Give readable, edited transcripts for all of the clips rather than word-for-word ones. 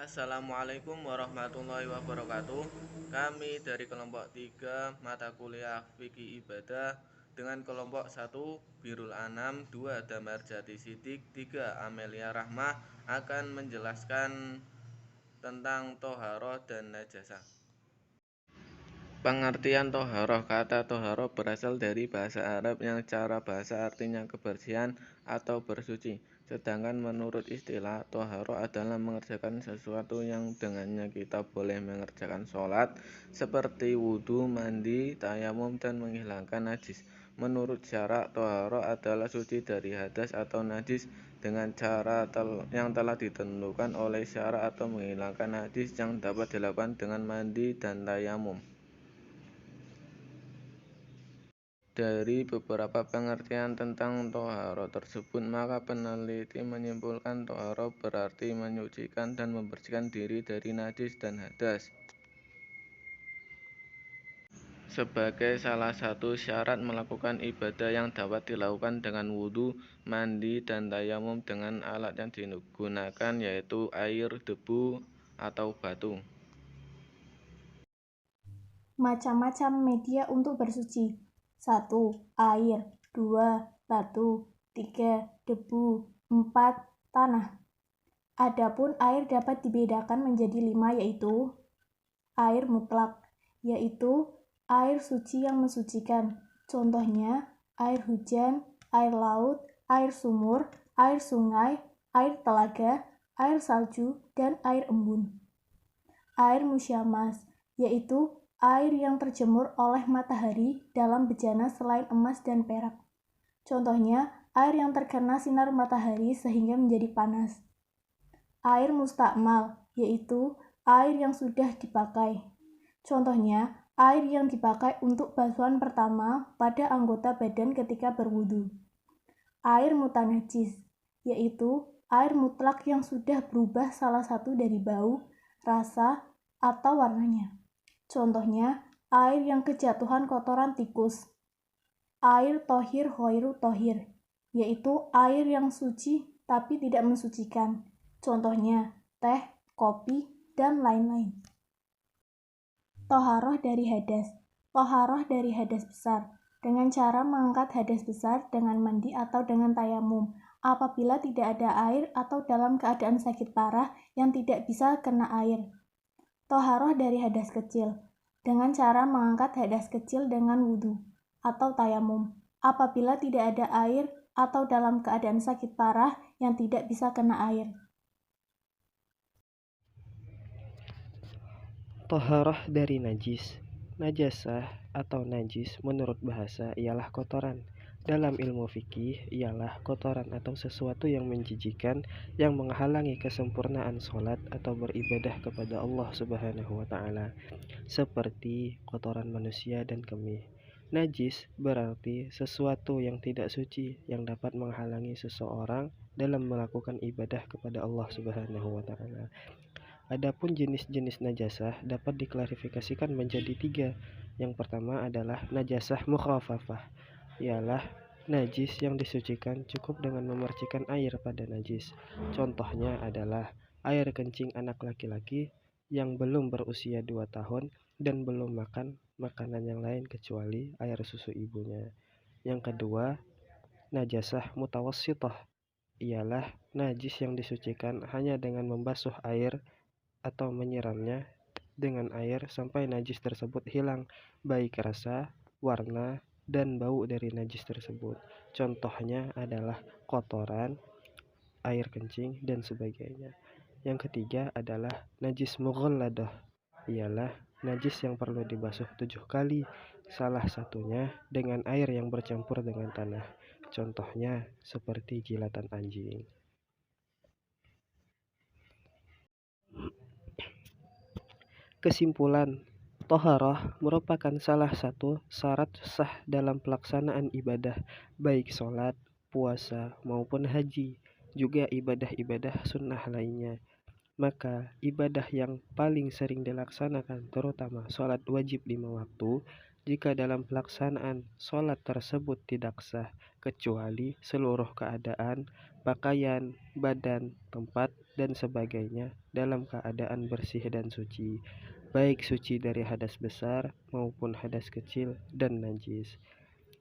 Assalamualaikum warahmatullahi wabarakatuh. Kami dari kelompok 3 mata kuliah Fikih Ibadah dengan kelompok 1 Birul Anam, 2 Damar Jati Sidik, 3 Amelia Rahmah akan menjelaskan tentang toharoh dan najasah. Pengertian toharoh. Kata toharoh berasal dari bahasa Arab yang cara bahasa artinya kebersihan atau bersuci. Sedangkan menurut istilah, toharoh adalah mengerjakan sesuatu yang dengannya kita boleh mengerjakan sholat, seperti wudhu, mandi, tayamum, dan menghilangkan najis. Menurut syarak, toharoh adalah suci dari hadas atau najis dengan cara yang telah ditentukan oleh syarak atau menghilangkan najis yang dapat dilakukan dengan mandi dan tayamum. Dari beberapa pengertian tentang toharoh tersebut, maka peneliti menyimpulkan toharoh berarti menyucikan dan membersihkan diri dari najis dan hadas. Sebagai salah satu syarat melakukan ibadah yang dapat dilakukan dengan wudhu, mandi, dan tayamum dengan alat yang digunakan yaitu air, debu, atau batu. Macam-macam media untuk bersuci. 1. Air. 2. Batu. 3. Debu. 4. Tanah. Adapun air dapat dibedakan menjadi 5, yaitu air mutlak, yaitu air suci yang mensucikan. Contohnya air hujan, air laut, air sumur, air sungai, air telaga, air salju, dan air embun. Air musyamas, yaitu air yang terjemur oleh matahari dalam bejana selain emas dan perak. Contohnya, air yang terkena sinar matahari sehingga menjadi panas. Air mustakmal, yaitu air yang sudah dipakai. Contohnya, air yang dipakai untuk basuhan pertama pada anggota badan ketika berwudu. Air mutanajis, yaitu air mutlak yang sudah berubah salah satu dari bau, rasa, atau warnanya. Contohnya, air yang kejatuhan kotoran tikus. Air tohir ghairu tohir, yaitu air yang suci tapi tidak mensucikan. Contohnya, teh, kopi, dan lain-lain. Toharoh dari hadas. Toharoh dari hadas besar, dengan cara mengangkat hadas besar dengan mandi atau dengan tayamum, apabila tidak ada air atau dalam keadaan sakit parah yang tidak bisa kena air. Toharoh dari hadas kecil, dengan cara mengangkat hadas kecil dengan wudhu atau tayamum, apabila tidak ada air atau dalam keadaan sakit parah yang tidak bisa kena air. Toharoh dari najis. Najasah atau najis menurut bahasa ialah kotoran. Dalam ilmu fikih ialah kotoran atau sesuatu yang menjijikan yang menghalangi kesempurnaan sholat atau beribadah kepada Allah Subhanahu wa Ta'ala, seperti kotoran manusia dan kemih. Najis berarti sesuatu yang tidak suci yang dapat menghalangi seseorang dalam melakukan ibadah kepada Allah Subhanahu wa Ta'ala. Adapun jenis-jenis najasah dapat diklasifikasikan menjadi 3. Yang pertama adalah najasah mukhafafah, ialah najis yang disucikan cukup dengan memercikan air pada najis. Contohnya adalah air kencing anak laki-laki yang belum berusia 2 tahun dan belum makan makanan yang lain kecuali air susu ibunya. Yang kedua, najasah mutawassithah, ialah najis yang disucikan hanya dengan membasuh air atau menyiramnya dengan air sampai najis tersebut hilang, baik rasa, warna, dan bau dari najis tersebut. Contohnya adalah kotoran, air kencing, dan sebagainya. Yang ketiga adalah najis mughalladah, ialah najis yang perlu dibasuh 7 kali, salah satunya dengan air yang bercampur dengan tanah. Contohnya seperti jilatan anjing. Kesimpulan, toharoh merupakan salah satu syarat sah dalam pelaksanaan ibadah, baik sholat, puasa, maupun haji, juga ibadah-ibadah sunnah lainnya. Maka ibadah yang paling sering dilaksanakan, terutama sholat wajib 5 waktu, jika dalam pelaksanaan sholat tersebut tidak sah, kecuali seluruh keadaan, pakaian, badan, tempat, dan sebagainya dalam keadaan bersih dan suci, baik suci dari hadas besar maupun hadas kecil dan najis.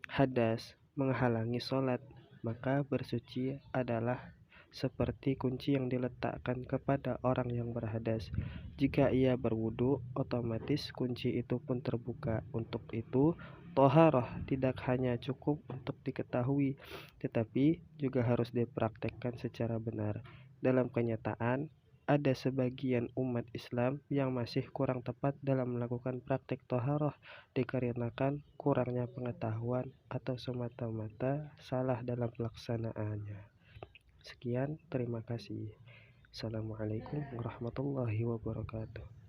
Hadas menghalangi sholat, maka bersuci adalah seperti kunci yang diletakkan kepada orang yang berhadas. Jika ia berwudu, otomatis kunci itu pun terbuka. Untuk itu, toharoh tidak hanya cukup untuk diketahui, tetapi juga harus dipraktekkan secara benar. Dalam kenyataan, ada sebagian umat Islam yang masih kurang tepat dalam melakukan praktek toharoh dikarenakan kurangnya pengetahuan atau semata-mata salah dalam pelaksanaannya. Sekian, terima kasih. Assalamualaikum warahmatullahi wabarakatuh.